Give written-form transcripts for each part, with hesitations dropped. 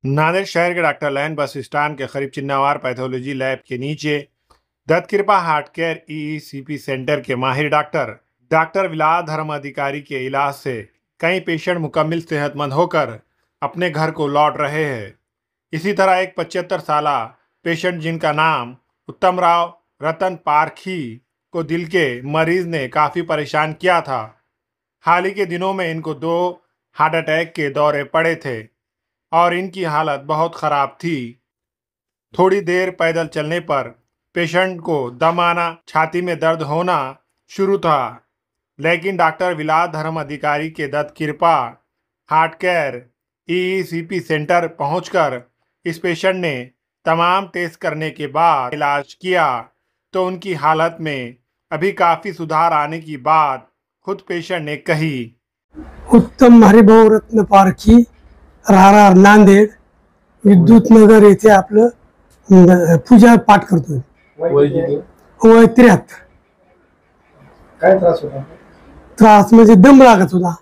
नांदेड़ शहर के डॉक्टर लैन bus stand के करीब चिन्नावार पैथोलॉजी लैब के नीचे Dattakrupa heart care EECP centre के माहिर डॉक्टर विलास धर्म अधिकारी के इलाज से कई पेशेंट मुकम्मल सेहतमंद होकर अपने घर को लौट रहे हैं। इसी तरह एक 75 साला पेशेंट जिनका नाम उत्तम राव रतन पारखी को दिल के मरीज ने काफ़ी परेशान किया था। हाल ही के दिनों में इनको 2 हार्ट अटैक के दौरे पड़े थे और इनकी हालत बहुत ख़राब थी। थोड़ी देर पैदल चलने पर पेशेंट को दम आना, छाती में दर्द होना शुरू था, लेकिन डॉक्टर विलास धर्म अधिकारी के Dattakrupa heart care EECP centre पहुंचकर इस पेशेंट ने तमाम टेस्ट करने के बाद इलाज किया तो उनकी हालत में अभी काफ़ी सुधार आने की बात खुद पेशेंट ने कही। उत्तम हरिभाऊ रत्न पारखी, राहणार नांदेड, विद्युत नगर येथे आपलं पूजा पाठ करतोय। वय 73। काय त्रास होता? त्रास म्हणजे दम लागत होता।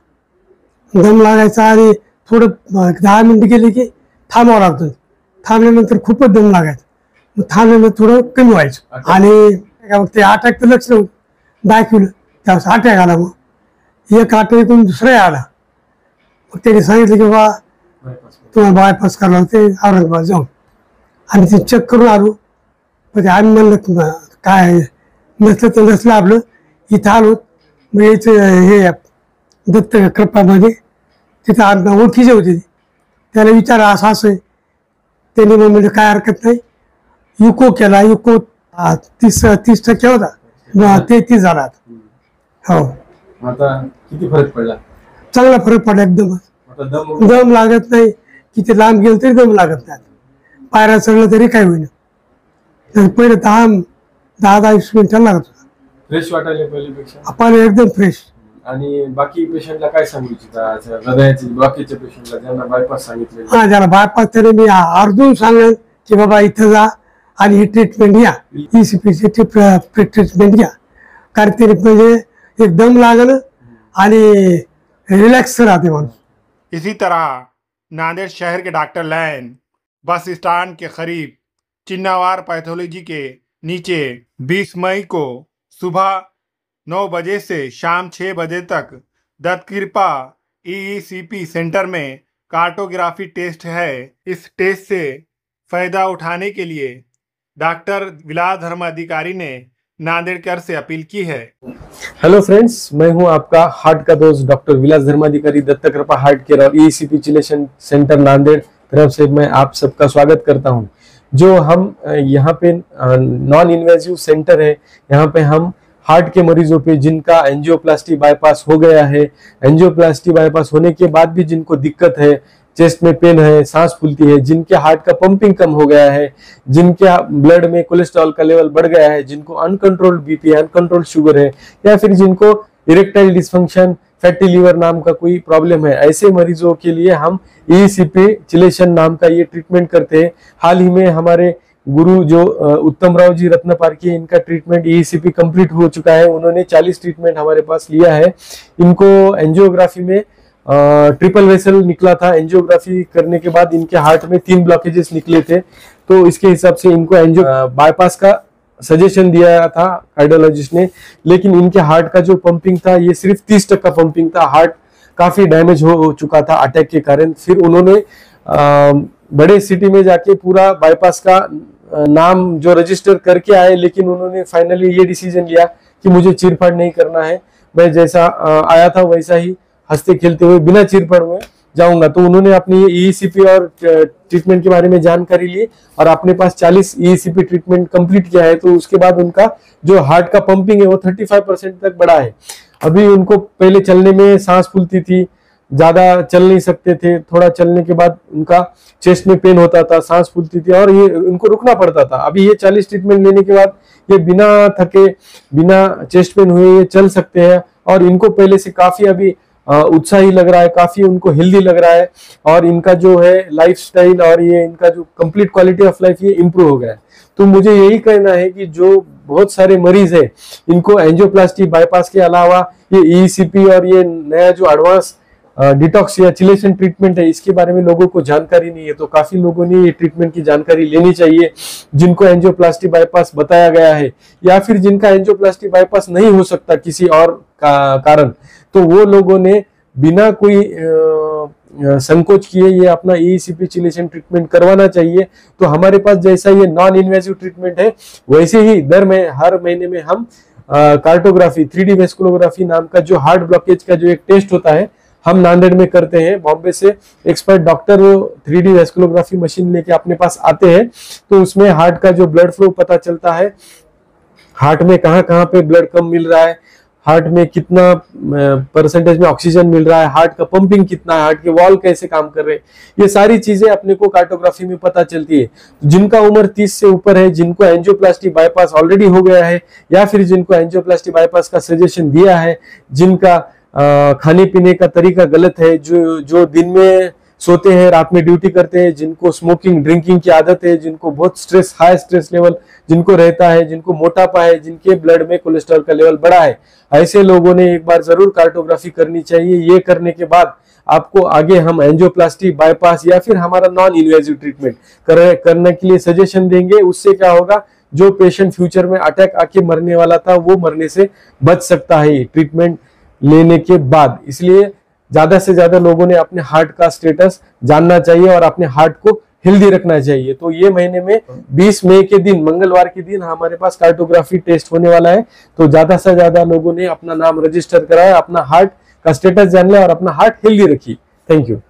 दम लागायचा आणि थोडं 10 मिनिटं गेली की थांबावं लागतं। थांबल्यानंतर खूपच दम लागायचा, मग थांबल्यानंतर थोडं कमी व्हायचं आणि ते अटॅकचं लक्षण दाखवलं, त्यावेळेस अटॅक आला। मग एक अटॅक करून दुसरा आला। मग त्यांनी सांगितलं की बा तुम्हाला बायपास करावं लागते औरंगाबाद जाऊन, आणि ते चेक करून आलो। पण ते आम्ही म्हणलं काय नसलं तर नसलं, आपलं इथं आलो। मग याचं हे दत्त कृपामध्ये तिथं आमच्या ओळखीचे होते, त्याला विचार असं असं आहे। त्यांनी मग म्हणजे काय हरकत नाही, युको केला। युको 30% होता, 33 झाला। हो, आता किती फरक पडला? चांगला फरक पडला एकदम। दम लागत नाही, किती लांब गेलं तरी दम लागत नाही। पायऱ्या चढलं तरी काय होईना। पहिले 10-20 मिनिटं लागत होता। फ्रेश वाटायला पहिल्यापेक्षा? आपण एकदम फ्रेश। आणि बाकी पेशंटला काय सांगू इच्छिता? हृदयाचे ब्लॉकेजच्या पेशंटला ज्यांना बायपास सांगितले? हा, ज्याला बायपास त्याला मी अर्जून सांगेन की बाबा इथं जा आणि ही ट्रीटमेंट घ्या, ईसीपीची ट्रीटमेंट घ्या। कारण ते म्हणजे एकदम लागलं आणि रिलॅक्स राहते माणूस। इसी तरह नांदेड़ शहर के डॉक्टर लैन बस स्टैंड के करीब चिन्नावार पैथोलॉजी के नीचे 20 मई को सुबह 9 बजे से शाम 6 बजे तक दत्तकृपा ईईसीपी सेंटर में कार्टोग्राफी टेस्ट है। इस टेस्ट से फ़ायदा उठाने के लिए डॉक्टर विलास धर्म अधिकारी ने नांदेड़कर से अपील की है। हेलो फ्रेंड्स, मैं हूं आपका हार्ट का दोस्त डॉक्टर विलास धर्माधिकारी, दत्तकृपा हार्ट केयर और ईसीपी चिलेशन सेंटर नांदेड़ तरफ से मैं आप सबका स्वागत करता हूं। जो हम यहाँ पे नॉन इन्वेजिव सेंटर है, यहाँ पे हम हार्ट के मरीजों पे जिनका एंजियोप्लास्टी बाईपास हो गया है, एंजियोप्लास्टी बाईपास होने के बाद भी जिनको दिक्कत है, चेस्ट में पेन है, सांस फूलती है, जिनके हार्ट का पंपिंग कम हो गया है, जिनके ब्लड में कोलेस्ट्रॉल का लेवल बढ़ गया है, जिनको अनकंट्रोल्ड बीपी, अनकंट्रोल्ड शुगर है, या फिर जिनको इरेक्टाइल डिसफंक्शन, फैटी लीवर नाम का कोई प्रॉब्लम है, ऐसे मरीजों के लिए हम ईसीपी चिलेशन नाम का ये ट्रीटमेंट करते हैं। हाल ही में हमारे गुरु जो उत्तम राव जी रत्न पारखी, इनका ट्रीटमेंट ईसीपी कंप्लीट हो चुका है। उन्होंने 40 ट्रीटमेंट हमारे पास लिया है। इनको एंजियोग्राफी में ट्रिपल वेसल निकला था। एंजियोग्राफी करने के बाद इनके हार्ट में 3 ब्लॉकेजेस निकले थे, तो इसके हिसाब से इनको एंजियो बाईपास का सजेशन दिया था कार्डियोलॉजिस्ट ने। लेकिन इनके हार्ट का जो पंपिंग था, ये सिर्फ 30% पंपिंग था। हार्ट काफी डैमेज हो चुका था अटैक के कारण। फिर उन्होंने बड़े सिटी में जाके पूरा बाईपास का नाम जो रजिस्टर करके आए, लेकिन उन्होंने फाइनली ये डिसीजन लिया कि मुझे चीरफाड़ नहीं करना है, मैं जैसा आया था वैसा ही हंसते खेलते हुए बिना चीरफाड़ हुए जाऊंगा। तो उन्होंने अपनी ईसीपी और ट्रीटमेंट के बारे में जानकारी ली और अपने पास 40 ईसीपी ट्रीटमेंट कंप्लीट किया है। तो उसके बाद उनका जो हार्ट का पंपिंग है वो 35% तक बढ़ा है। अभी उनको पहले चलने में सांस फूलती थी, ज्यादा चल नहीं सकते थे, थोड़ा चलने के बाद उनका चेस्ट में पेन होता था, सांस फूलती थी और ये उनको रुकना पड़ता था। अभी ये 40 ट्रीटमेंट लेने के बाद ये बिना थके, बिना चेस्ट पेन हुए ये चल सकते हैं और इनको पहले से काफी अभी उत्साही लग रहा है, काफी उनको हेल्दी लग रहा है और इनका जो है लाइफस्टाइल और ये इनका जो कंप्लीट क्वालिटी ऑफ लाइफ ये इंप्रूव हो गया है। तो मुझे यही कहना है कि जो बहुत सारे मरीज है, इनको एंजियोप्लास्टी बाईपास के अलावा ये ईसीपी और ये नया जो एडवांस डिटॉक्स या चिलेशन ट्रीटमेंट है, इसके बारे में लोगों को जानकारी नहीं है। तो काफी लोगों ने ये ट्रीटमेंट की जानकारी लेनी चाहिए, जिनको एंजियोप्लास्टी बाईपास बताया गया है या फिर जिनका एंजियोप्लास्टी बाईपास नहीं हो सकता किसी और कारण, तो वो लोगों ने बिना कोई संकोच किए ये अपना ECP चिलेशन ट्रीटमेंट करवाना चाहिए। तो हमारे पास जैसा ये नॉन इन्वेसिव ट्रीटमेंट है, वैसे ही हर महीने में हम कार्टोग्राफी 3D वेस्कुलोग्राफी नाम का जो हार्ट ब्लॉकेज का जो एक टेस्ट होता है, हम नांदेड़ में करते हैं। बॉम्बे से expert doctor 3D vasculography machine लेके अपने पास आते हैं, तो उसमें हार्ट का जो ब्लड फ्लो पता चलता है, हार्ट में कहाँ कहाँ पे ब्लड कम मिल रहा है, हार्ट में कितना परसेंटेज में ऑक्सीजन मिल रहा है, हार्ट का पंपिंग कितना है, हार्ट के वॉल कैसे काम कर रहे हैं, ये सारी चीजें अपने को कार्टोग्राफी में पता चलती है। जिनका उम्र 30 से ऊपर है, जिनको एंजियोप्लास्टी बाईपास ऑलरेडी हो गया है या फिर जिनको एंजियोप्लास्टी बाईपास का सजेशन दिया है, जिनका खाने पीने का तरीका गलत है, जो दिन में सोते हैं रात में ड्यूटी करते हैं, जिनको स्मोकिंग ड्रिंकिंग की आदत है, जिनको बहुत हाई स्ट्रेस लेवल जिनको रहता है, जिनको मोटापा है, जिनके ब्लड में कोलेस्ट्रॉल का लेवल बढ़ा है, ऐसे लोगों ने एक बार जरूर कार्टोग्राफी करनी चाहिए। ये करने के बाद आपको आगे हम एंजियोप्लास्टी बाईपास या फिर हमारा नॉन इन्वेसिव ट्रीटमेंट करने के लिए सजेशन देंगे। उससे क्या होगा, जो पेशेंट फ्यूचर में अटैक आके मरने वाला था वो मरने से बच सकता है ट्रीटमेंट लेने के बाद। इसलिए ज्यादा से ज्यादा लोगों ने अपने हार्ट का स्टेटस जानना चाहिए और अपने हार्ट को हेल्दी रखना चाहिए। तो ये महीने में 20 मई के दिन, मंगलवार के दिन हमारे पास कार्टोग्राफी टेस्ट होने वाला है। तो ज्यादा से ज्यादा लोगों ने अपना नाम रजिस्टर कराया, अपना हार्ट का स्टेटस जान लिया और अपना हार्ट हेल्दी रखिए। Thank you.